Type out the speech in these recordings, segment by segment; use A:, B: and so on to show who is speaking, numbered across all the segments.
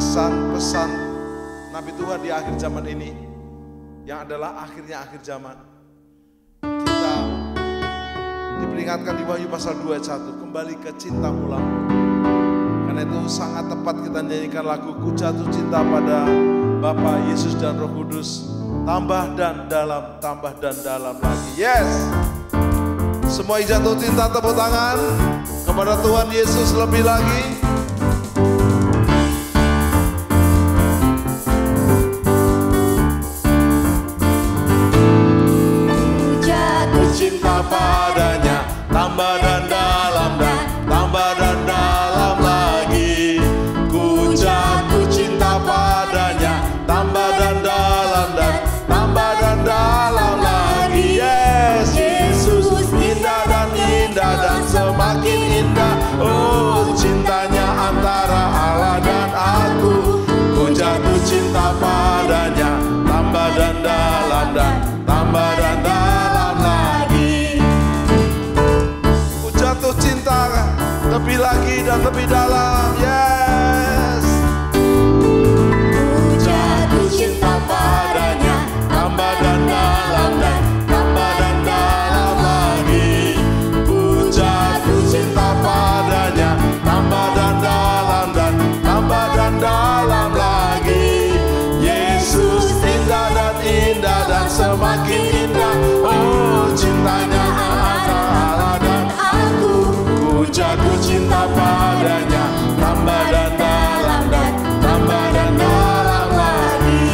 A: pesan-pesan Nabi Tuhan di akhir zaman ini, yang adalah akhirnya akhir zaman. Kita diperingatkan di Wahyu pasal 2 ayat 1, kembali ke cinta mula-mula. Karena itu sangat tepat kita nyanyikan lagu Ku Jatuh Cinta pada Bapa, Yesus dan Roh Kudus. Tambah dan dalam lagi. Yes. Semua yang jatuh cinta tepuk tangan kepada Tuhan Yesus lebih lagi.
B: Ku jatuh cinta
A: Padanya tambah dan dalam lagi. Ku jatuh cinta padanya tambah dan dalam lagi. Yes, Yesus indah dan semakin indah. Oh, cintanya antara Allah dan aku. Ku jatuh cinta padanya tambah dan dalam lagi. Ku jatuh cinta lebih lagi dan lebih dalam. Yes.
B: Ku jatuh cinta padanya
A: Tambah dan dalam lagi. Ku jatuh cinta padanya tambah dan dalam lagi. Yesus indah dan semakin indah. Oh, cintanya antara Allah dan aku. Ku jatuh cinta padanya tambah dan dalam lagi.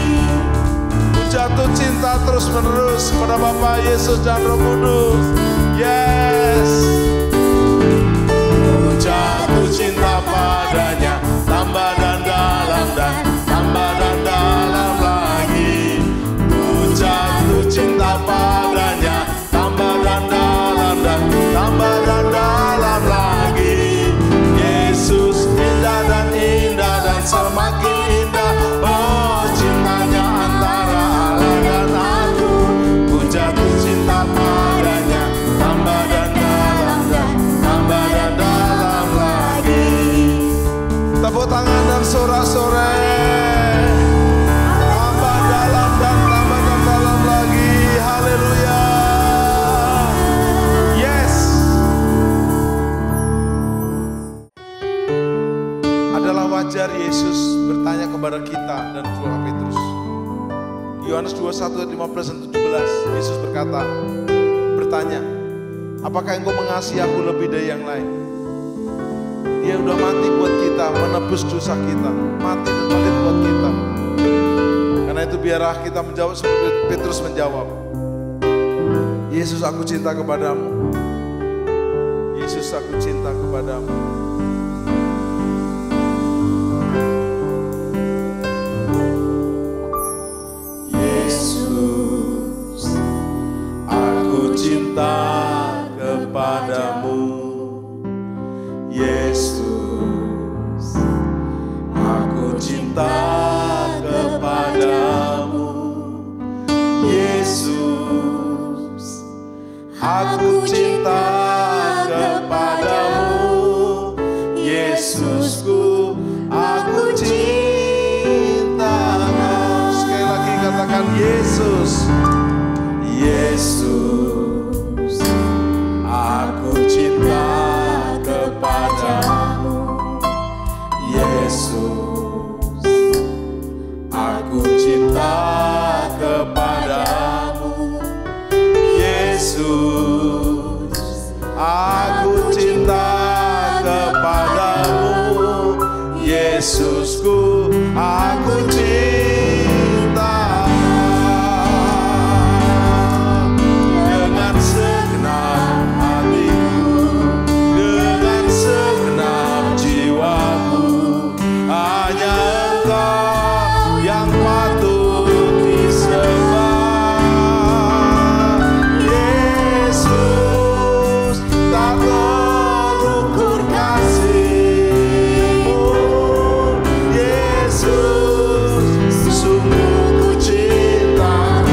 A: Ku jatuh cinta terus menerus kepada Bapa, Yesus dan Roh Kudus. Yes. Ku jatuh cinta padanya tambah dan dalam lagi. Ku jatuh cinta padanya tambah dan dalam lagi. Yesus indah dan semakin indah. Oh, cintanya antara Allah dan aku. Ku jatuh cinta padanya tambah dan dalam lagi. Tepuk tangan dan sorak-sorai. Tambah dalam lagi. Haleluya. Yes. Adalah wajar Yesus bertanya kepada kita dan juga Petrus. Yohanes 21 ayat 15 dan 17, Yesus bertanya, apakah engkau mengasihi aku lebih dari yang lain? Dia udah mati buat kita, menebus dosa kita, mati dan bangkit buat kita. Karena itu biarlah kita menjawab seperti Petrus menjawab, Yesus, aku cinta kepadamu. Yesus, aku cinta kepadamu. Yesus, aku cinta kepadamu. Yesus, aku cinta kepadamu. Yesus, aku cinta kepadamu. Yesusku, aku cinta. Sekali lagi katakan Yesus. Yesus, aku cinta kepadamu. Yesus, aku cinta kepadamu. Yesus, aku cinta kepadamu. Yesusku, aku cinta. Dengan segenap hatiku, dengan segenap jiwaku, hanya Engkau yang patut disembah. Yesus, tak terukur kasih-Mu. Yesus, sungguh ku cinta.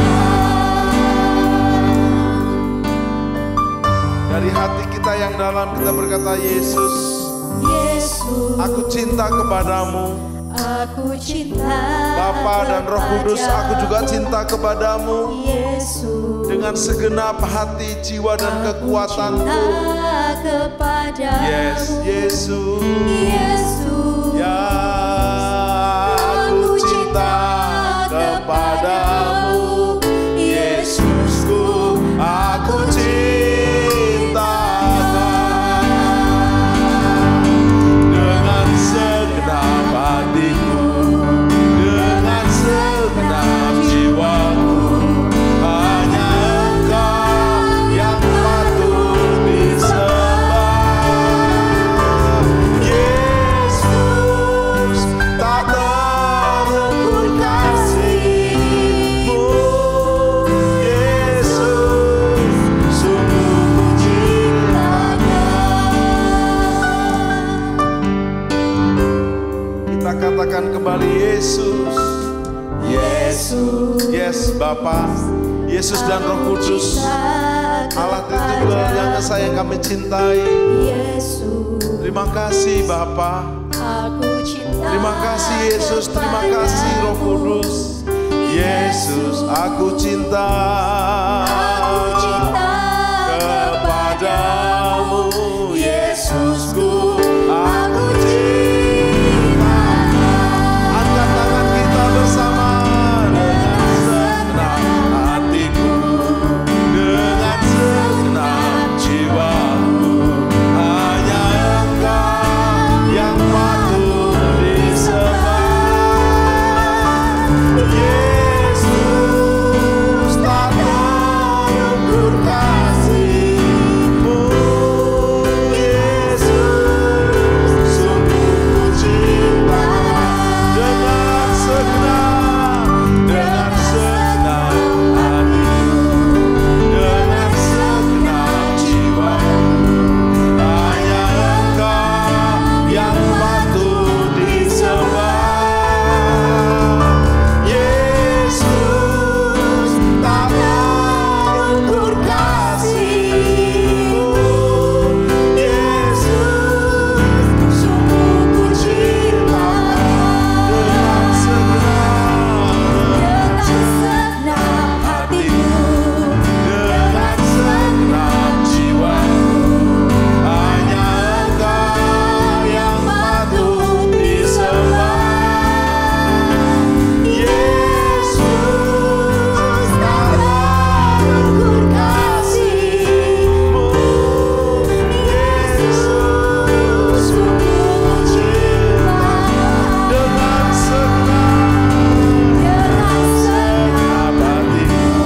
A: Dari hati kita yang dalam kita berkata, Yesus,
B: Yesus,
A: aku cinta kepadamu.
B: Aku cinta
A: Bapa dan Roh Kudus, aku juga cinta kepadamu
B: Yesus.
A: dengan segenap hati, jiwa dan kekuatanku.
B: Cinta kepadamu
A: Yes, Yesus.
B: Yesus.
A: Ya, aku cinta kepadamu Yesusku, aku cinta dengan segenap hatiku, dengan segenap jiwaku. Hanya Engkau yang patut disembah. Yesus, tak terukur kasih-Mu. Yesus, sungguh ku cinta Kau. Kita katakan kembali Yesus.
B: Yesus.
A: Yes, Bapa, Yesus dan Roh Kudus, Allah Tritunggal yang sayang kami cintai.
B: Yesus.
A: Terima kasih Bapa,
B: Aku cinta
A: terima kasih Yesus, terima kasih Roh Kudus. Yesus, aku cinta kepadamu Yesusku, aku cinta. Angkat tangan kita bersama dengan segenap hatiku, dengan segenap jiwaku. Hanya Engkau yang patut disembah. Yesus, tak terukur kasih-Mu. Yesus, sungguh ku cinta dengan segenap hatiku, dengan segenap jiwaku. Hanya Engkau yang patut disembah. Yesus, tak terukur kasih-Mu. Yesus, sungguh ku cinta dengan segenap hatiku, dengan segenap jiwaku. Hanya Engkau yang patut disembah. Yesus, tak terukur kasih-Mu. Yesus, sungguh ku cinta dengan segenap hatiku,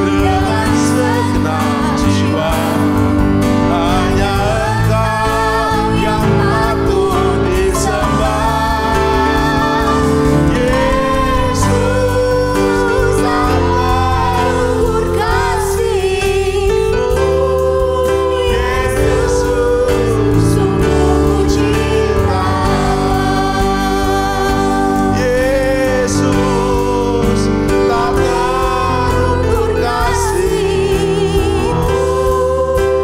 A: dengan segenap jiwaku. Hanya Engkau yang patut disembah. Yesus, tak terukur kasih-Mu. Yesus, sungguh ku cinta. Yesus, tak terukur kasih-Mu.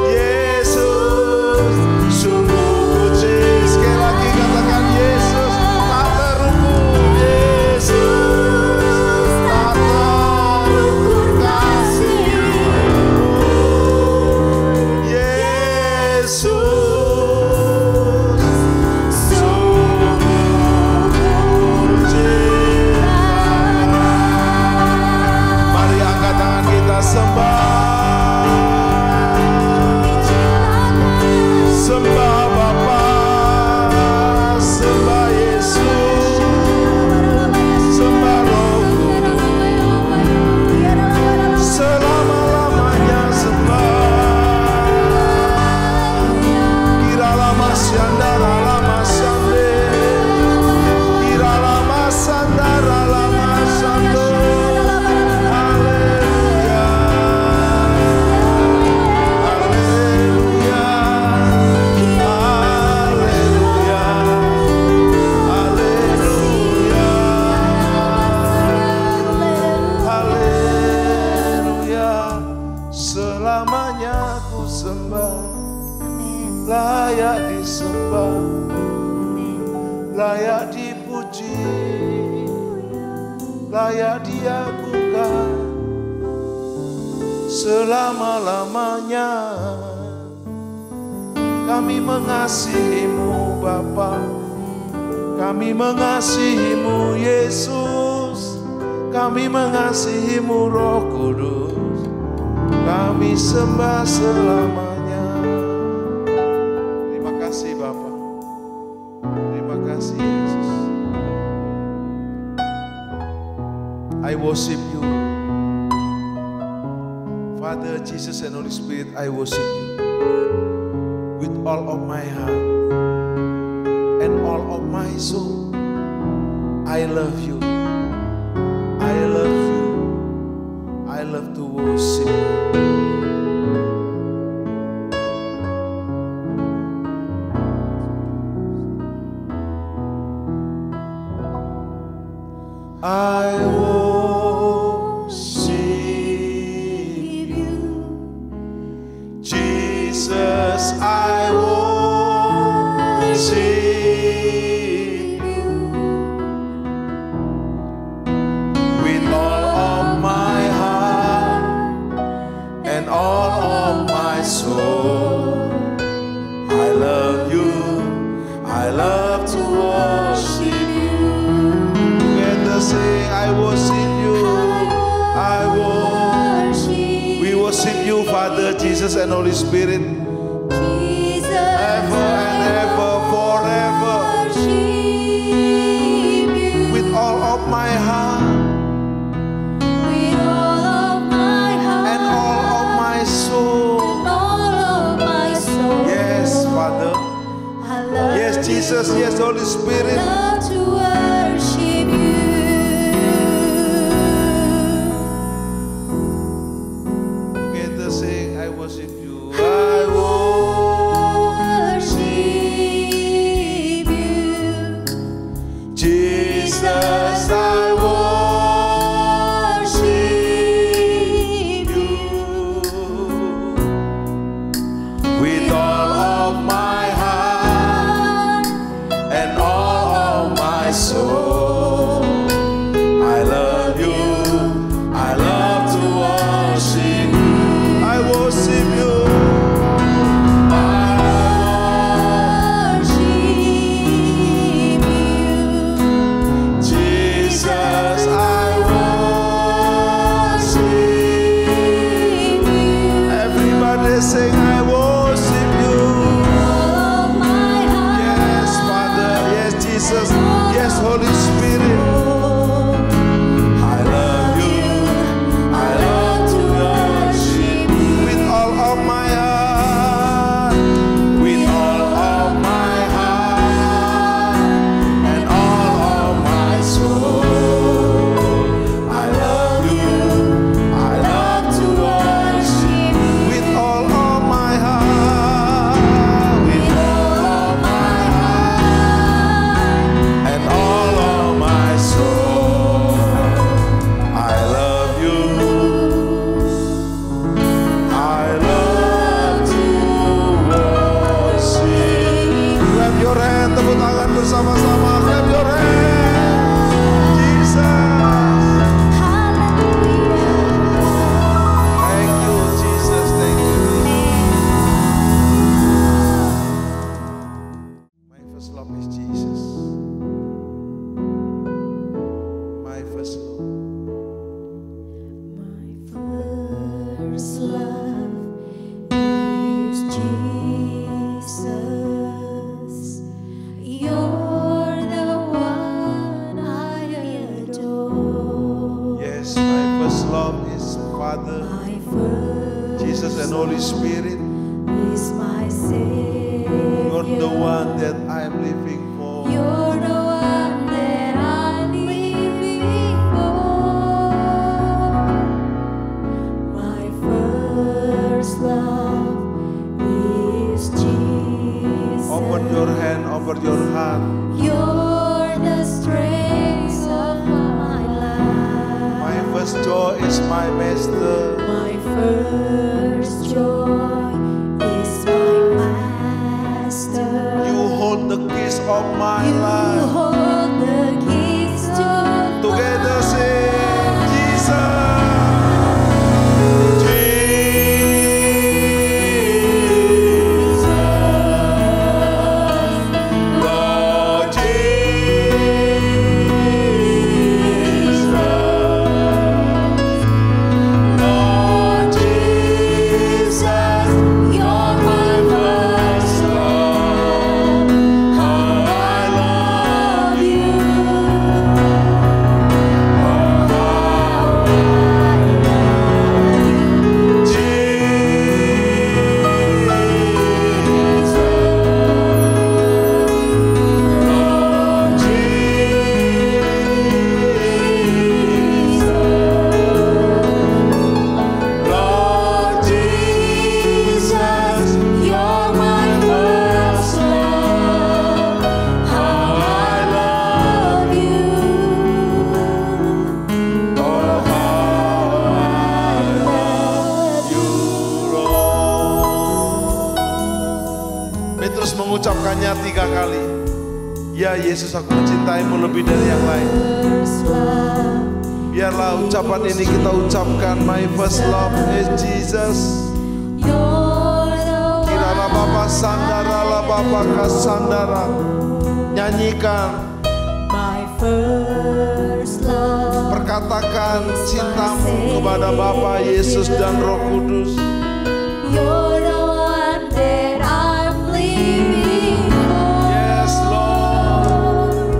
A: Yesus, sungguh ku cinta. Sekali lagi katakan Yesus, tak terukur. Yesus, tak terukur kasih-Mu. Yesus, sungguh ku cinta. Mari angkat tangan kita sembah. Sembah Bapa, sembah Yesus, sembah Roh Kudus, selama-lamanya sembah. Kira lama syandara lama syande, kira lama sandara lama sando. Haleluya, haleluya, haleluya, haleluya, haleluya. Selamanya ku sembah, layak disembah, layak dipuji, layak diagungkan selama-lamanya. Kami mengasihi-Mu Bapa, kami mengasihi-Mu Yesus, kami mengasihi-Mu Roh Kudus, kami sembah selamanya. Terima kasih Bapa, terima kasih Yesus. I worship You, Father, Jesus and Holy Spirit. I worship You with all of my heart and all of my soul. I love You, I love You, I love to worship You. I worship You, Jesus, I worship You with all of my heart and all of my soul. I love You, I love to worship You. Together sing, I worship You, I worship. We worship You, Father, Jesus, and Holy Spirit, ever and ever, forever. With all of my heart and all of my soul. Yes, Father. Yes, Jesus. Yes, Holy Spirit. Together sing, I worship You, I worship You, Jesus, I worship You with all of my heart and all of my soul. I love You, I love to worship You. I worship You, I worship You, Jesus, I worship You. Everybody sing, I worship You. Yes, Father, yes, Jesus, yes, Holy Spirit. I love You, I love to worship You with all of my heart, with all of my heart and all of my soul. I love You, I love to worship You with all of my heart, with all of my heart and all of my soul. I love You, I love to worship. Clap your hand, tepuk tangan bersama-sama. Clap your hand, Jesus. Thank You, Jesus. Thank You, My first love is Jesus. My first love.
B: My first love is Jesus. You're the one I adore.
A: Yes, my first love is Father,
B: My first
A: Jesus, and Holy Spirit.
B: is my Savior.
A: You're the one that I'm living for.
B: You're the one that I'm living for. My first love is Jesus.
A: Open your hand, open your heart.
B: You're the strength of my life.
A: My first joy is my Master.
B: My first joy is my Master.
A: You hold the keys of my
B: You
A: life.
B: hold the keys to
A: Together sing Jesus. Lord Jesus, Lord Jesus, you're my first love. How I love you. Oh, how I love you. Jesus, Lord Jesus, you're my first love. How I love you. Oh, how I love you, Lord. Petrus mengucapkannya 3 kali. Ya Yesus, aku mencintaimu lebih dari yang lain.
B: First love,
A: Biarlah ucapan ini kita ucapkan. My first love is Jesus.
B: you're the
A: Kirala Bapa Sandara la Bapa Kasandara. Nyanyikan,
B: my first love.
A: perkatakan cintamu kepada Bapa, Yesus dan Roh Kudus.
B: You're the one that I'm living for.
A: Yes Lord.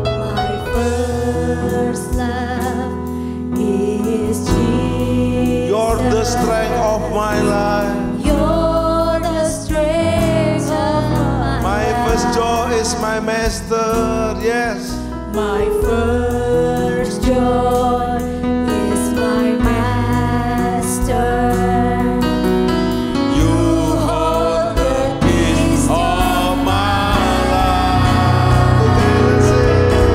B: My first love is Jesus.
A: You're the strength of my life.
B: You're the strength of
A: My
B: my
A: first
B: life.
A: joy is my master. Yes.
B: My first joy is my master.
A: You hold the keys of my life. Together sing,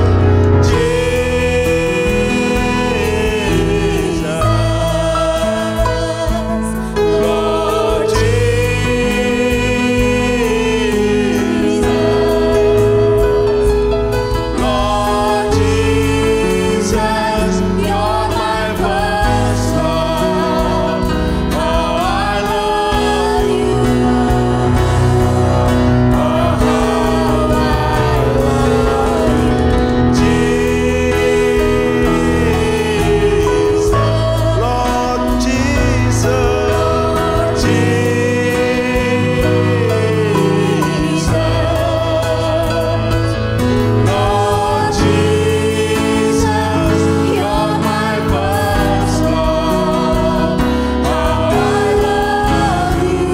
A: Jesus, Lord Jesus, Lord Jesus, you're my first love. How I love you. Oh, how I love you. Jesus, Lord Jesus, Lord Jesus, you're my first love. How I love you.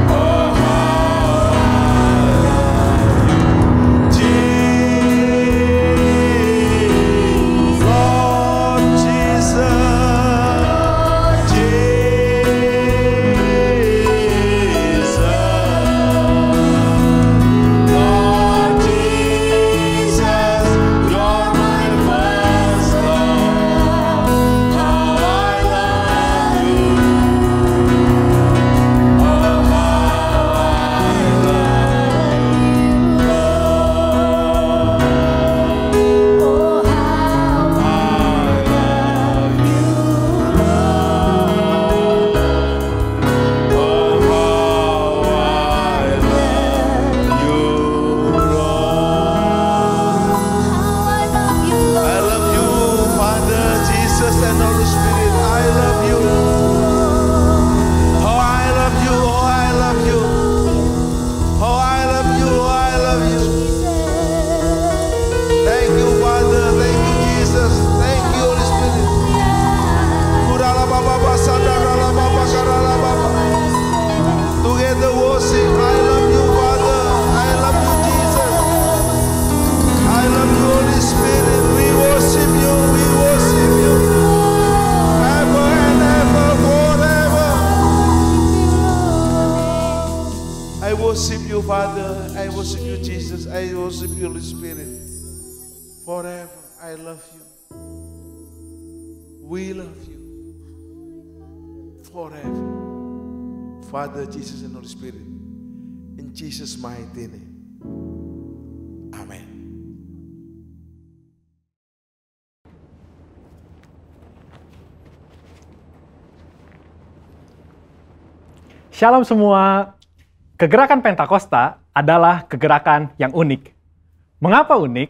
A: Oh, how I love you. Jesus, Lord Jesus, Lord Jesus, you're my first love. How I love you. Oh, how I love you, Lord.
B: Oh, how
A: I love you, Lord. Oh, how I love you, Lord. I love you, Father, Jesus, and Holy Spirit. I love you. Oh, I love you. Oh, I love you. Oh, I love you. Oh, I love you. Thank you, Father. Thank you, Jesus. Thank you, Holy Spirit. Kurala Baba Basandara la Baba Karala Baba. Together worship. I love you, Father. I love you, Jesus. I love you, Holy Spirit. We worship you. We worship you. Ever and ever, forever. I worship you, Father. I worship you, Jesus. I worship you, Holy Spirit. Forever. I love you. We love you. Forever. Father, Jesus, and Holy Spirit. In Jesus' mighty name. Amen.
C: Shalom semua. Kegerakan Pentakosta adalah kegerakan yang unik. Mengapa unik?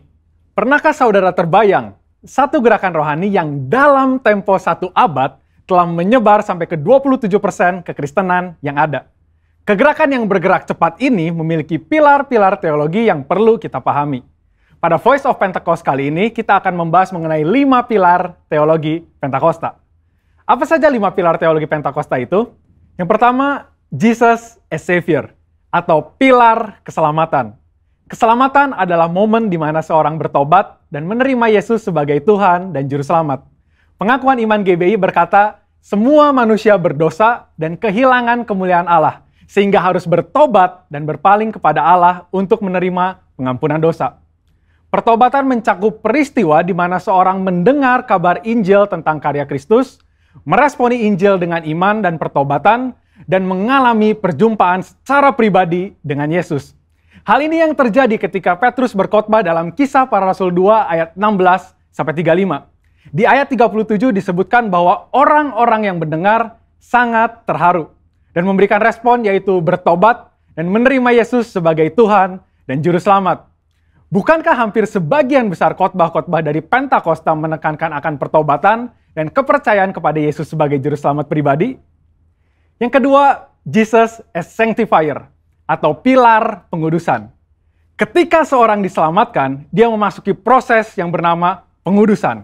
C: Pernahkah saudara terbayang satu gerakan rohani yang dalam tempo 1 abad telah menyebar sampai ke 27% kekristenan yang ada? Kegerakan yang bergerak cepat ini memiliki pilar-pilar teologi yang perlu kita pahami. Pada Voice of Pentecost kali ini, kita akan membahas mengenai 5 pilar teologi Pentakosta. Apa saja 5 pilar teologi Pentakosta itu? Yang pertama, Jesus as Savior, atau pilar keselamatan. Keselamatan adalah momen di mana seorang bertobat dan menerima Yesus sebagai Tuhan dan Juru Selamat. Pengakuan iman GBI berkata, semua manusia berdosa dan kehilangan kemuliaan Allah, sehingga harus bertobat dan berpaling kepada Allah untuk menerima pengampunan dosa. Pertobatan mencakup peristiwa di mana seorang mendengar kabar Injil tentang karya Kristus, meresponi Injil dengan iman dan pertobatan, dan mengalami perjumpaan secara pribadi dengan Yesus. Hal ini yang terjadi ketika Petrus berkhotbah dalam Kisah Para Rasul 2 ayat 16-35. Di ayat 37 disebutkan bahwa orang-orang yang mendengar sangat terharu dan memberikan respon yaitu bertobat dan menerima Yesus sebagai Tuhan dan Juru Selamat. Bukankah hampir sebagian besar khotbah-khotbah dari Pentakosta menekankan akan pertobatan dan kepercayaan kepada Yesus sebagai Juru Selamat pribadi? Yang kedua, Jesus as Sanctifier, atau pilar pengudusan. Ketika seorang diselamatkan, dia memasuki proses yang bernama pengudusan.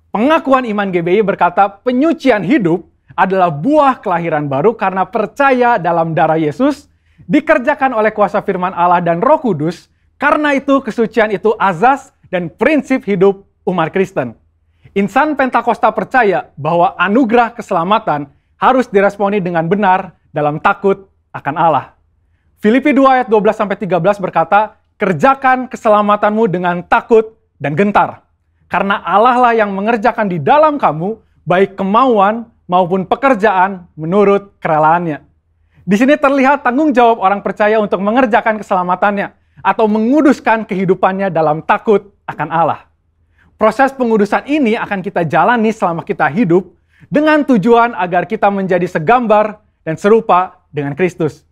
C: Pengakuan iman GBI berkata penyucian hidup adalah buah kelahiran baru karena percaya dalam darah Yesus, dikerjakan oleh kuasa firman Allah dan Roh Kudus, karena itu kesucian itu azas dan prinsip hidup umat Kristen. Insan Pentakosta percaya bahwa anugerah keselamatan harus diresponi dengan benar dalam takut akan Allah. Filipi 2 ayat 12-13 berkata, kerjakan keselamatanmu dengan takut dan gentar, karena Allah lah yang mengerjakan di dalam kamu baik kemauan maupun pekerjaan menurut kerelaannya. Di sini terlihat tanggung jawab orang percaya untuk mengerjakan keselamatannya atau menguduskan kehidupannya dalam takut akan Allah. Proses pengudusan ini akan kita jalani selama kita hidup dengan tujuan agar kita menjadi segambar dan serupa dengan Kristus.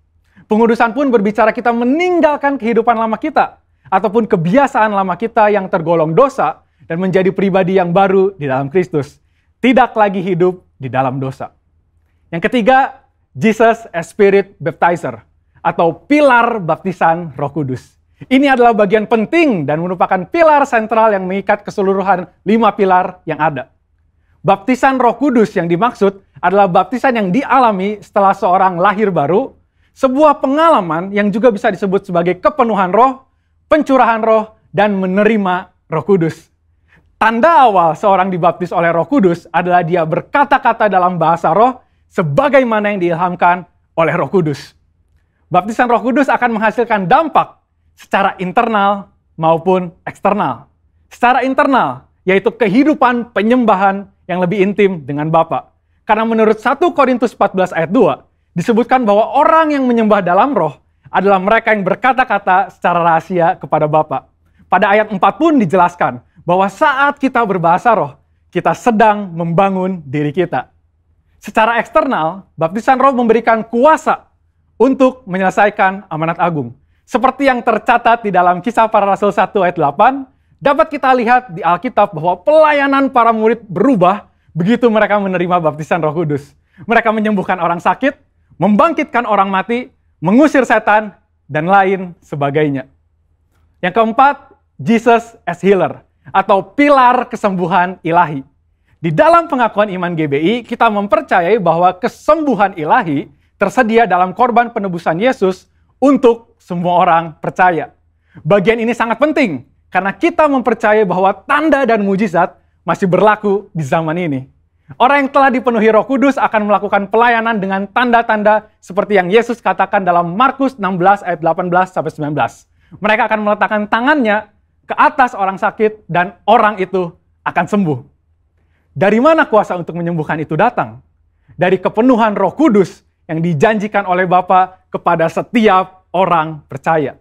C: Pengudusan pun berbicara kita meninggalkan kehidupan lama kita ataupun kebiasaan lama kita yang tergolong dosa dan menjadi pribadi yang baru di dalam Kristus. Tidak lagi hidup di dalam dosa. Yang ketiga, Jesus as Spirit Baptizer, atau pilar baptisan Roh Kudus. Ini adalah bagian penting dan merupakan pilar sentral yang mengikat keseluruhan 5 pilar yang ada. Baptisan Roh Kudus yang dimaksud adalah baptisan yang dialami setelah seorang lahir baru, sebuah pengalaman yang juga bisa disebut sebagai kepenuhan roh, pencurahan roh, dan menerima Roh Kudus. Tanda awal seorang dibaptis oleh Roh Kudus adalah dia berkata-kata dalam bahasa roh sebagaimana yang diilhamkan oleh Roh Kudus. Baptisan Roh Kudus akan menghasilkan dampak secara internal maupun eksternal. Secara internal, yaitu kehidupan penyembahan yang lebih intim dengan Bapa. Karena menurut 1 Korintus 14 ayat 2, disebutkan bahwa orang yang menyembah dalam roh adalah mereka yang berkata-kata secara rahasia kepada Bapa. Pada ayat 4 pun dijelaskan bahwa saat kita berbahasa roh, kita sedang membangun diri kita. Secara eksternal, baptisan roh memberikan kuasa untuk menyelesaikan amanat agung. Seperti yang tercatat di dalam Kisah Para Rasul 1 ayat 8, dapat kita lihat di Alkitab bahwa pelayanan para murid berubah begitu mereka menerima baptisan Roh Kudus. Mereka menyembuhkan orang sakit, membangkitkan orang mati, mengusir setan, dan lain sebagainya. Yang keempat, Jesus as Healer, atau pilar kesembuhan ilahi. Di dalam pengakuan iman GBI, kita mempercayai bahwa kesembuhan ilahi tersedia dalam korban penebusan Yesus untuk semua orang percaya. Bagian ini sangat penting, karena kita mempercayai bahwa tanda dan mujizat masih berlaku di zaman ini. Orang yang telah dipenuhi Roh Kudus akan melakukan pelayanan dengan tanda-tanda seperti yang Yesus katakan dalam Markus 16 ayat 18-19. Mereka akan meletakkan tangannya ke atas orang sakit dan orang itu akan sembuh. Dari mana kuasa untuk menyembuhkan itu datang? Dari kepenuhan Roh Kudus yang dijanjikan oleh Bapa kepada setiap orang percaya.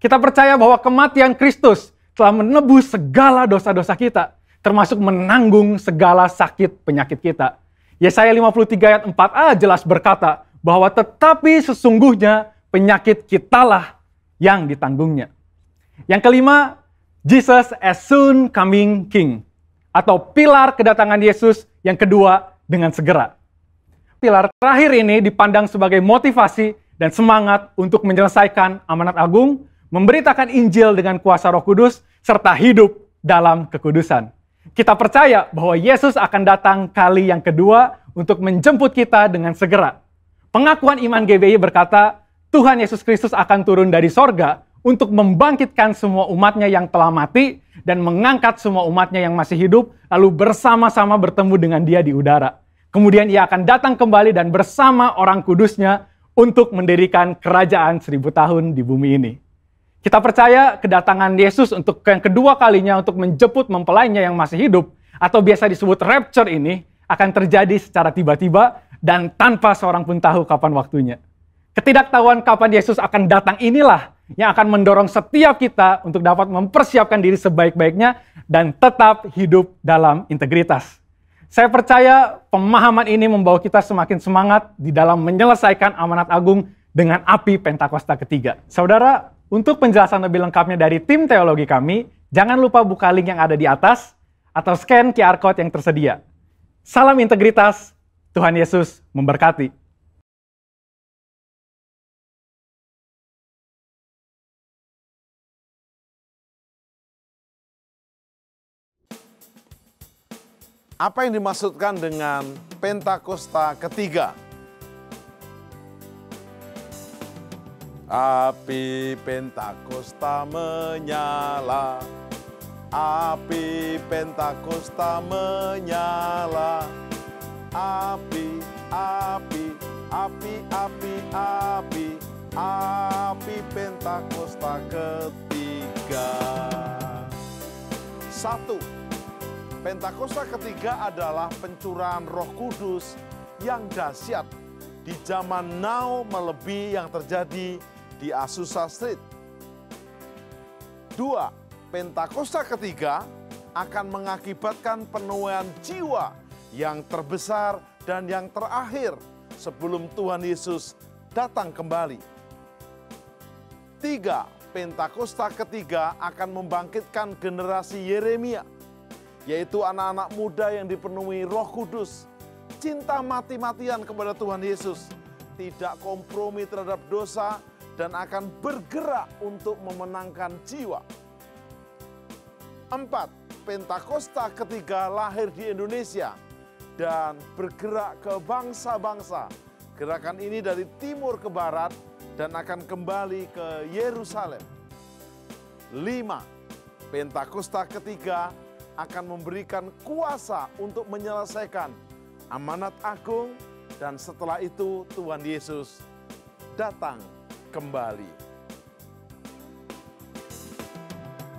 C: Kita percaya bahwa kematian Kristus telah menebus segala dosa-dosa kita, termasuk menanggung segala sakit penyakit kita. Yesaya 53 ayat 4a jelas berkata bahwa tetapi sesungguhnya penyakit kitalah yang ditanggungnya. Yang kelima, Jesus as soon coming King, atau pilar kedatangan Yesus yang kedua dengan segera. Pilar terakhir ini dipandang sebagai motivasi dan semangat untuk menyelesaikan amanat agung, memberitakan Injil dengan kuasa Roh Kudus, serta hidup dalam kekudusan. Kita percaya bahwa Yesus akan datang kali yang kedua untuk menjemput kita dengan segera. Pengakuan iman GBI berkata, Tuhan Yesus Kristus akan turun dari sorga untuk membangkitkan semua umatnya yang telah mati dan mengangkat semua umatnya yang masih hidup, lalu bersama-sama bertemu dengan dia di udara. Kemudian ia akan datang kembali dan bersama orang kudusnya untuk mendirikan kerajaan 1000 tahun di bumi ini. Kita percaya kedatangan Yesus untuk yang kedua kalinya untuk menjemput mempelainya yang masih hidup, atau biasa disebut rapture ini, akan terjadi secara tiba-tiba dan tanpa seorang pun tahu kapan waktunya. Ketidaktahuan kapan Yesus akan datang inilah yang akan mendorong setiap kita untuk dapat mempersiapkan diri sebaik-baiknya dan tetap hidup dalam integritas. Saya percaya pemahaman ini membawa kita semakin semangat di dalam menyelesaikan amanat agung dengan api Pentakosta ketiga. Saudara, untuk penjelasan lebih lengkapnya dari tim teologi kami, jangan lupa buka link yang ada di atas atau scan QR Code yang tersedia. Salam integritas, Tuhan Yesus memberkati.
A: Apa yang dimaksudkan dengan Pentakosta ketiga? Api Pentakosta menyala, api Pentakosta menyala, api, api, api, api, api, api Pentakosta ketiga. 1. Pentakosta ketiga adalah pencurahan Roh Kudus yang dahsyat di zaman now melebihi yang terjadi di Azusa Street. 2. Pentakosta ketiga akan mengakibatkan penuaian jiwa yang terbesar dan yang terakhir sebelum Tuhan Yesus datang kembali. 3. Pentakosta ketiga akan membangkitkan generasi Yeremia, yaitu anak-anak muda yang dipenuhi Roh Kudus, cinta mati-matian kepada Tuhan Yesus, tidak kompromi terhadap dosa, dan akan bergerak untuk memenangkan jiwa. 4. Pentakosta ketiga lahir di Indonesia dan bergerak ke bangsa-bangsa. Gerakan ini dari timur ke barat dan akan kembali ke Yerusalem. 5. Pentakosta ketiga akan memberikan kuasa untuk menyelesaikan amanat agung, dan setelah itu Tuhan Yesus datang kembali.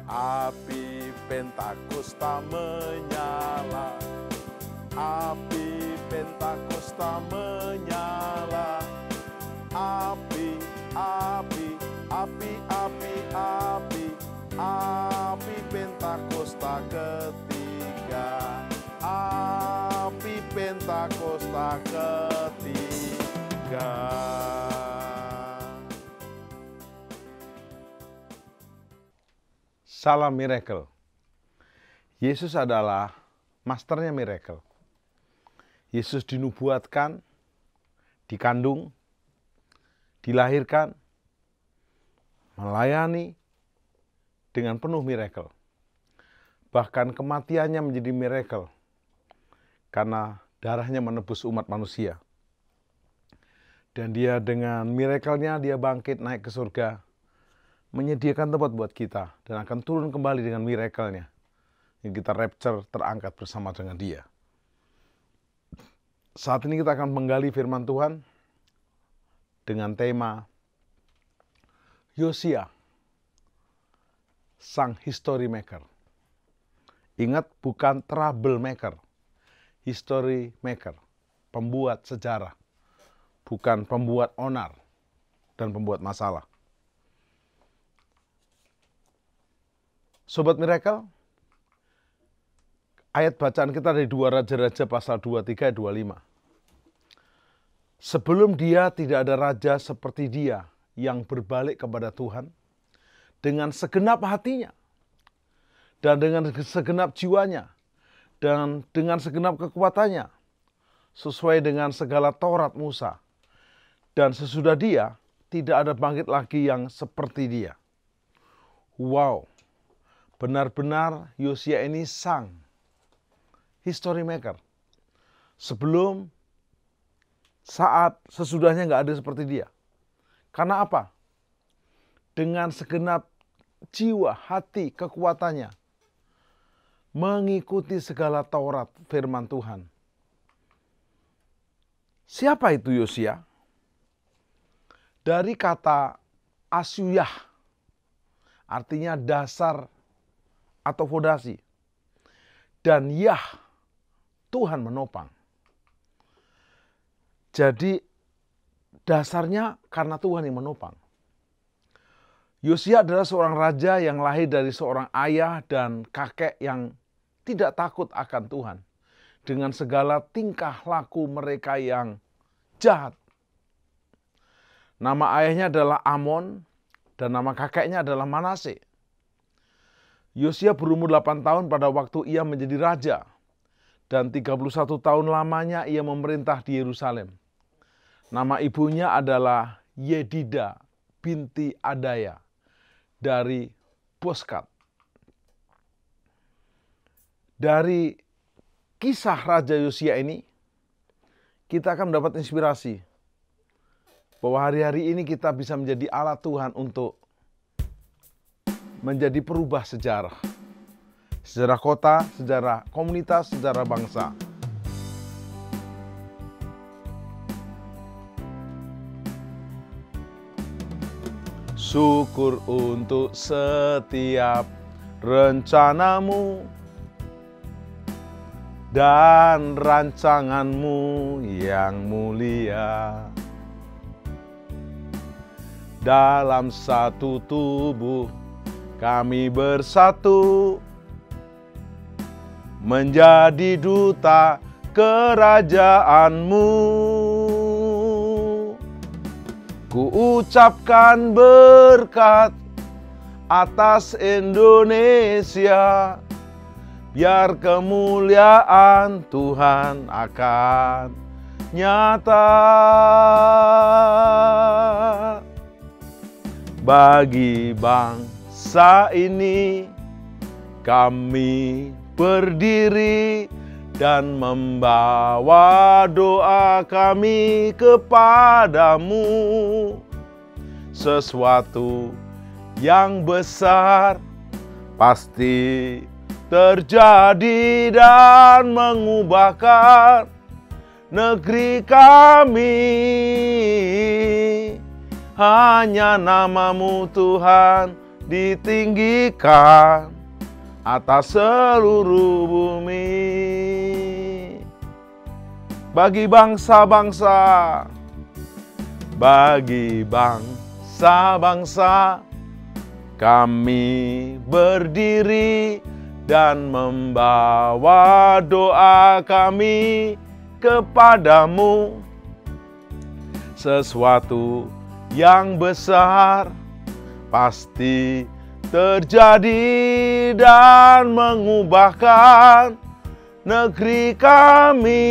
A: Api Pentakosta menyala, api Pentakosta menyala, api, api, api, api, api, api Pentakosta ketiga, api Pentakosta ketiga. Salam miracle. Yesus adalah masternya miracle. Yesus dinubuatkan, dikandung, dilahirkan, melayani dengan penuh miracle. Bahkan kematiannya menjadi miracle karena darahnya menebus umat manusia. Dan dia dengan miracle-nya dia bangkit naik ke surga, menyediakan tempat buat kita, dan akan turun kembali dengan miracle-nya. Yang kita rapture, terangkat bersama dengan dia. Saat ini kita akan menggali firman Tuhan dengan tema Yosia, sang history maker. Ingat, bukan trouble maker, history maker, pembuat sejarah, bukan pembuat onar dan pembuat masalah. Sobat Miracle, ayat bacaan kita dari 2 Raja-Raja pasal 23 ayat 25. Sebelum dia tidak ada raja seperti dia yang berbalik kepada Tuhan dengan segenap hatinya dan dengan segenap jiwanya dan dengan segenap kekuatannya sesuai dengan segala Taurat Musa. Dan sesudah dia tidak ada bangkit lagi yang seperti dia. Wow. Benar-benar Yosia ini sang history maker. Sebelum, saat, sesudahnya nggak ada seperti dia. Karena apa? Dengan segenap jiwa, hati, kekuatannya, mengikuti segala Taurat firman Tuhan. Siapa itu Yosia? Dari kata asyuyah, artinya dasar atau fondasi. Dan Yah, Tuhan menopang. Jadi dasarnya karena Tuhan yang menopang. Yosia adalah seorang raja yang lahir dari seorang ayah dan kakek yang tidak takut akan Tuhan. Dengan segala tingkah laku mereka yang jahat. Nama ayahnya adalah Amon dan nama kakeknya adalah Manase. Yosia berumur 8 tahun pada waktu ia menjadi raja. Dan 31 tahun lamanya ia memerintah di Yerusalem. Nama ibunya adalah Yedida binti Adaya dari Boskat. Dari kisah Raja Yosia ini, kita akan mendapat inspirasi bahwa hari-hari ini kita bisa menjadi alat Tuhan untuk menjadi perubah sejarah. Sejarah kota, sejarah komunitas, sejarah bangsa. Syukur untuk setiap rencanamu dan rancanganmu yang mulia. Dalam satu tubuh kami bersatu menjadi duta kerajaan-Mu. Ku ucapkan berkat atas Indonesia, biar kemuliaan Tuhan akan nyata. Bagi bangsa ini kami berdiri dan membawa doa kami kepadamu. Sesuatu yang besar pasti terjadi dan mengubahkan negeri kami. Hanya nama-Mu Tuhan ditinggikan atas seluruh bumi. Bagi bangsa-bangsa, bagi bangsa-bangsa, kami berdiri dan membawa doa kami kepadamu. Sesuatu yang besar pasti terjadi dan mengubahkan negeri kami.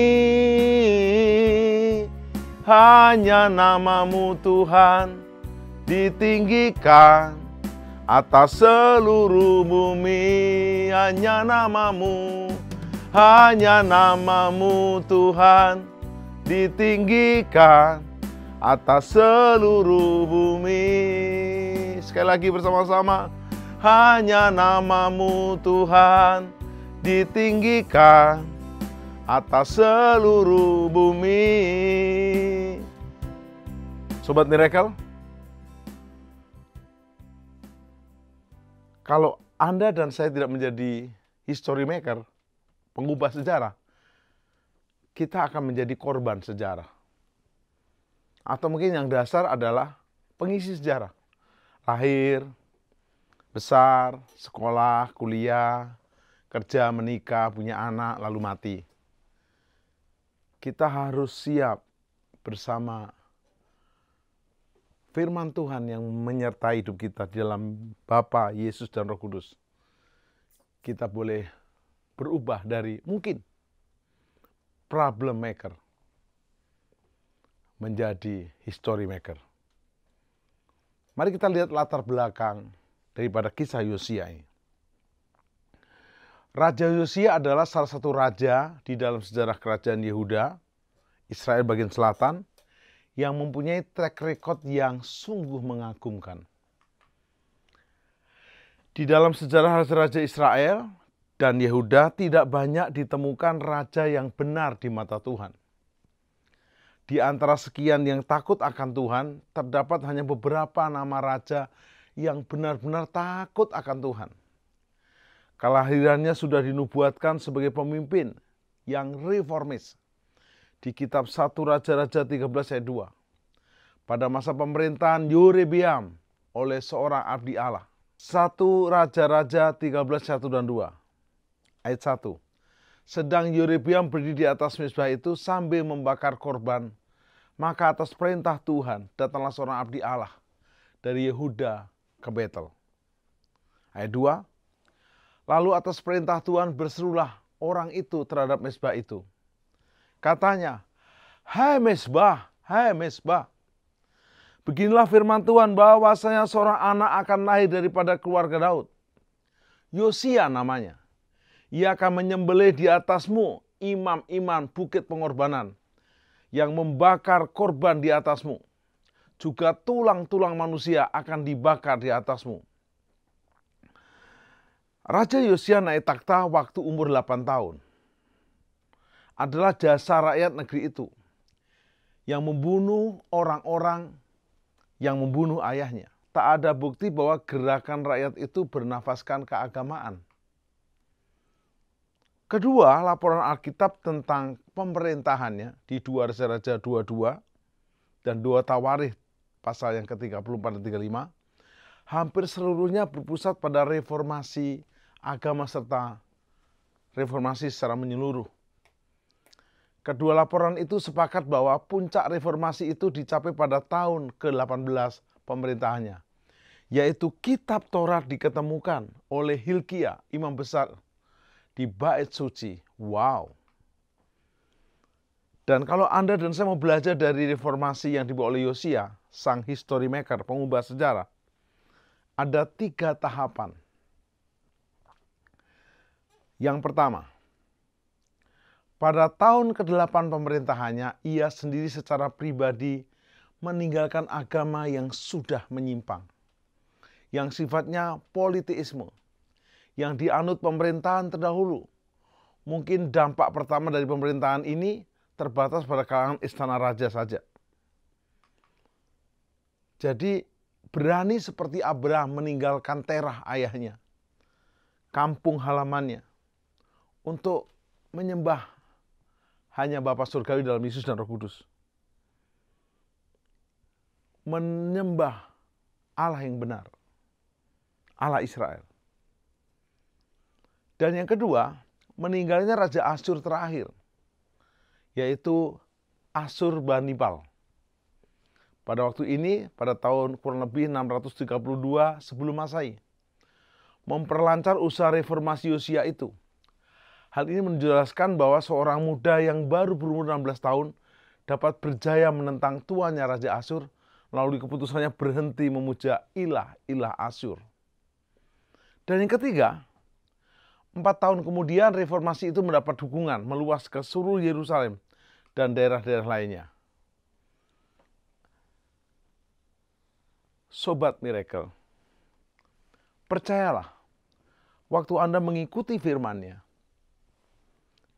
A: Hanya nama-Mu Tuhan ditinggikan atas seluruh bumi. Hanya nama-Mu, hanya nama-Mu Tuhan ditinggikan atas seluruh bumi. Sekali lagi bersama-sama. Hanya nama-Mu Tuhan ditinggikan atas seluruh bumi. Sobat Miracle, kalau Anda dan saya tidak menjadi history maker, pengubah sejarah, kita akan menjadi korban sejarah. Atau mungkin yang dasar adalah pengisi sejarah. Lahir, besar, sekolah, kuliah, kerja, menikah, punya anak, lalu mati. Kita harus siap bersama firman Tuhan yang menyertai hidup kita di dalam Bapa, Yesus, dan Roh Kudus. Kita boleh berubah dari mungkin problem maker menjadi history maker. Mari kita lihat latar belakang daripada kisah Yosia ini. Raja Yosia adalah salah satu raja di dalam sejarah kerajaan Yehuda, Israel bagian selatan, yang mempunyai track record yang sungguh mengagumkan. Di dalam sejarah raja-raja Israel dan Yehuda tidak banyak ditemukan raja yang benar di mata Tuhan. Di antara sekian yang takut akan Tuhan, terdapat hanya beberapa nama raja yang benar-benar takut akan Tuhan. Kelahirannya sudah dinubuatkan sebagai pemimpin yang reformis. Di kitab 1 Raja-Raja 13 ayat 2. Pada masa pemerintahan Yerobeam oleh seorang abdi Allah. 1 Raja-Raja 13 1 dan 2. Ayat 1. Sedang Yerobeam berdiri di atas mezbah itu sambil membakar korban. Maka atas perintah Tuhan datanglah seorang abdi Allah dari Yehuda ke Betel. Ayat 2. Lalu atas perintah Tuhan berserulah orang itu terhadap mezbah itu. Katanya, hai mezbah, beginilah firman Tuhan bahwasanya seorang anak akan lahir daripada keluarga Daud. Yosia namanya. Ia akan menyembelih di atasmu imam-imam bukit pengorbanan yang membakar korban di atasmu. Juga tulang-tulang manusia akan dibakar di atasmu. Raja Yosia naik takhta waktu umur 8 tahun. Adalah jasa rakyat negeri itu yang membunuh orang-orang yang membunuh ayahnya. Tak ada bukti bahwa gerakan rakyat itu bernafaskan keagamaan. Kedua, laporan Alkitab tentang pemerintahannya di 2 Raja-Raja 22 dan 2 Tawarikh pasal yang ke-34 dan 35, hampir seluruhnya berpusat pada reformasi agama serta reformasi secara menyeluruh. Kedua laporan itu sepakat bahwa puncak reformasi itu dicapai pada tahun ke-18 pemerintahannya, yaitu kitab Taurat diketemukan oleh Hilkia, imam besar, di Bait Suci. Wow. Dan kalau Anda dan saya mau belajar dari reformasi yang dibawa oleh Yosia, sang history maker, pengubah sejarah, ada 3 tahapan. Yang pertama, pada tahun ke-8 pemerintahannya, ia sendiri secara pribadi meninggalkan agama yang sudah menyimpang, yang sifatnya politeisme, yang dianut pemerintahan terdahulu. Mungkin dampak pertama dari pemerintahan ini terbatas pada kalangan istana raja saja. Jadi berani seperti Abraham meninggalkan Terah ayahnya, kampung halamannya, untuk menyembah hanya Bapa Surgawi dalam Yesus dan Roh Kudus. Menyembah Allah yang benar, Allah Israel. Dan yang kedua, meninggalnya Raja Asyur terakhir, yaitu Asyurbanipal. Pada waktu ini, pada tahun kurang lebih 632 sebelum Masehi, memperlancar usaha reformasi Yosia itu. Hal ini menjelaskan bahwa seorang muda yang baru berumur 16 tahun dapat berjaya menentang tuannya Raja Asyur, melalui keputusannya berhenti memuja ilah-ilah Asyur. Dan yang ketiga, 4 tahun kemudian reformasi itu mendapat dukungan meluas ke seluruh Yerusalem dan daerah-daerah lainnya. Sobat Miracle, percayalah, waktu Anda mengikuti firman-Nya,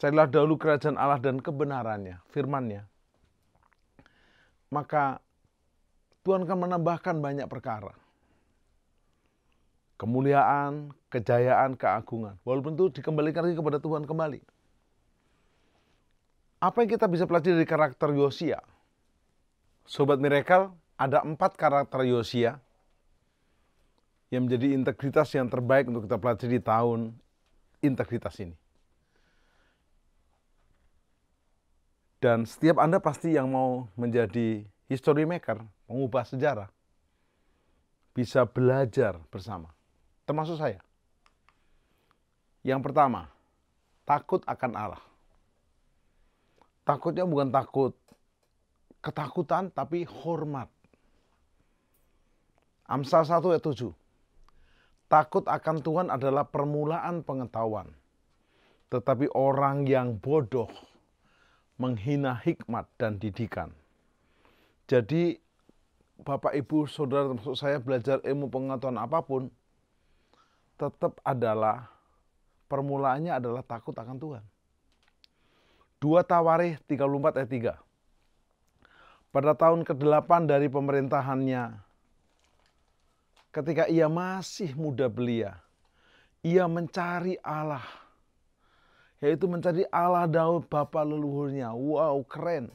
A: carilah dahulu kerajaan Allah dan kebenarannya, firman-Nya, maka Tuhan akan menambahkan banyak perkara. Kemuliaan, kejayaan, keagungan. Walaupun itu dikembalikan lagi kepada Tuhan kembali. Apa yang kita bisa pelajari dari karakter Yosia? Sobat Miracle, ada 4 karakter Yosia yang menjadi integritas yang terbaik untuk kita pelajari di tahun integritas ini. Dan setiap Anda pasti yang mau menjadi history maker, mengubah sejarah, bisa belajar bersama, termasuk saya. Yang pertama, takut akan Allah. Takutnya bukan ketakutan, tapi hormat. Amsal 1 ayat 7. Takut akan Tuhan adalah permulaan pengetahuan. Tetapi orang yang bodoh menghina hikmat dan didikan. Jadi Bapak, Ibu, Saudara, termasuk saya belajar ilmu pengetahuan apapun, tetap adalah permulaannya adalah takut akan Tuhan. 2 Tawarikh 34 ayat 3. Pada tahun ke-8 dari pemerintahannya, ketika ia masih muda belia, ia mencari Allah. Yaitu mencari Allah Daud bapa leluhurnya. Wow, keren.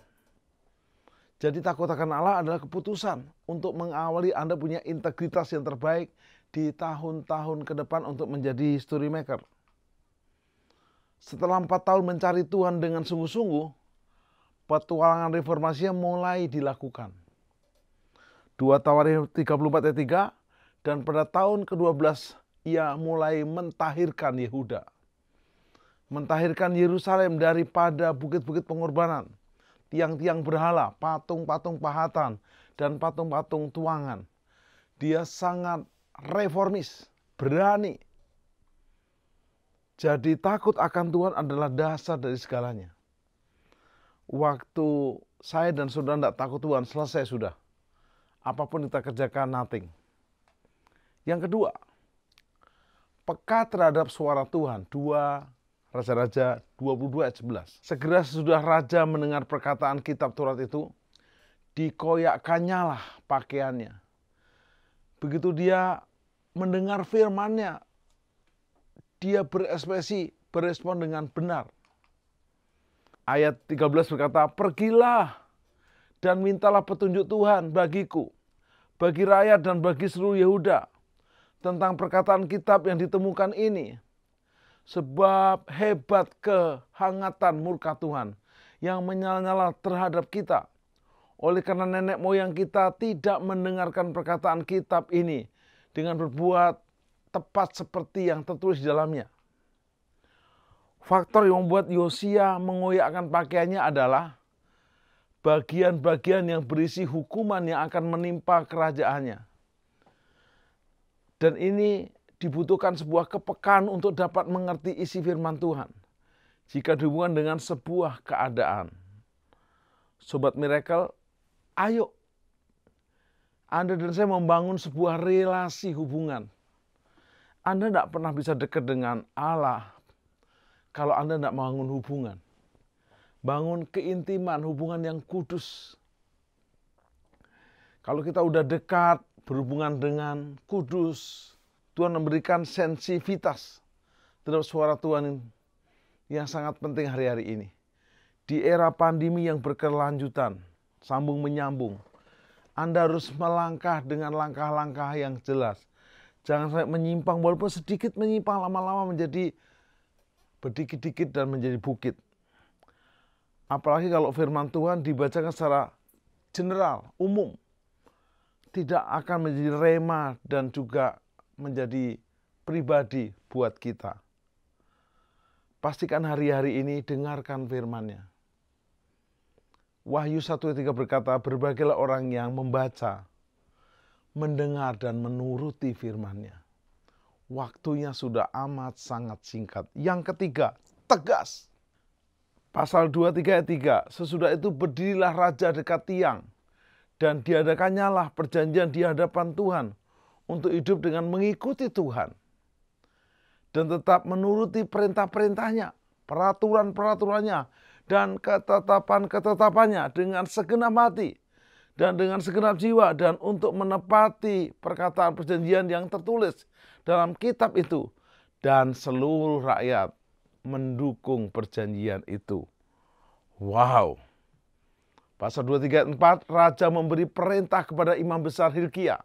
A: Jadi takut akan Allah adalah keputusan untuk mengawali Anda punya integritas yang terbaik di tahun-tahun ke depan untuk menjadi history maker. Setelah 4 tahun mencari Tuhan dengan sungguh-sungguh, petualangan reformasinya mulai dilakukan. 2 Tawarikh 34 ayat 3, dan pada tahun ke-12 ia mulai mentahirkan Yehuda. Mentahirkan Yerusalem daripada bukit-bukit pengorbanan, tiang-tiang berhala, patung-patung pahatan, dan patung-patung tuangan. Dia sangat reformis, berani. Jadi takut akan Tuhan adalah dasar dari segalanya. Waktu saya dan saudara tidak takut Tuhan, selesai sudah. Apapun kita kerjakan, nothing. Yang kedua, peka terhadap suara Tuhan. 2 Raja-Raja 22 ayat 11. Segera sesudah raja mendengar perkataan kitab Taurat itu, dikoyakkannya lah pakaiannya. Begitu dia mendengar firman-Nya, dia berekspresi, berespon dengan benar. Ayat 13 berkata, pergilah dan mintalah petunjuk Tuhan bagiku, bagi rakyat dan bagi seluruh Yehuda, tentang perkataan kitab yang ditemukan ini. Sebab hebat kehangatan murka Tuhan yang menyala-nyala terhadap kita. Oleh karena nenek moyang kita tidak mendengarkan perkataan kitab ini dengan berbuat tepat seperti yang tertulis di dalamnya. Faktor yang membuat Yosia mengoyakkan pakaiannya adalah bagian-bagian yang berisi hukuman yang akan menimpa kerajaannya. Dan ini dibutuhkan sebuah kepekaan untuk dapat mengerti isi firman Tuhan. Jika dihubungkan dengan sebuah keadaan. Sobat Miracle, ayo. Anda dan saya membangun sebuah relasi hubungan. Anda tidak pernah bisa dekat dengan Allah kalau Anda tidak membangun hubungan. Bangun keintiman, hubungan yang kudus. Kalau kita udah dekat, berhubungan dengan kudus, Tuhan memberikan sensitivitas terhadap suara Tuhan yang sangat penting hari-hari ini. Di era pandemi yang berkelanjutan, sambung menyambung, Anda harus melangkah dengan langkah-langkah yang jelas. Jangan sampai menyimpang, walaupun sedikit menyimpang, lama-lama menjadi berdikit-dikit dan menjadi bukit. Apalagi kalau firman Tuhan dibacakan secara general, umum. Tidak akan menjadi rema dan juga menjadi pribadi buat kita. Pastikan hari-hari ini dengarkan firman-Nya. Wahyu 1:3 berkata, berbahagialah orang yang membaca, mendengar dan menuruti firman-Nya. Waktunya sudah amat sangat singkat. Yang ketiga, tegas. Pasal 23 ayat 3, sesudah itu berdirilah raja dekat tiang, dan diadakannya lah perjanjian di hadapan Tuhan, untuk hidup dengan mengikuti Tuhan. Dan tetap menuruti perintah-perintahnya, peraturan-peraturannya, dan ketetapan-ketetapannya dengan segenap hati dan dengan segenap jiwa, dan untuk menepati perkataan perjanjian yang tertulis dalam kitab itu. Dan seluruh rakyat mendukung perjanjian itu. Wow. Pasal 23 ayat 4, raja memberi perintah kepada imam besar Hilkia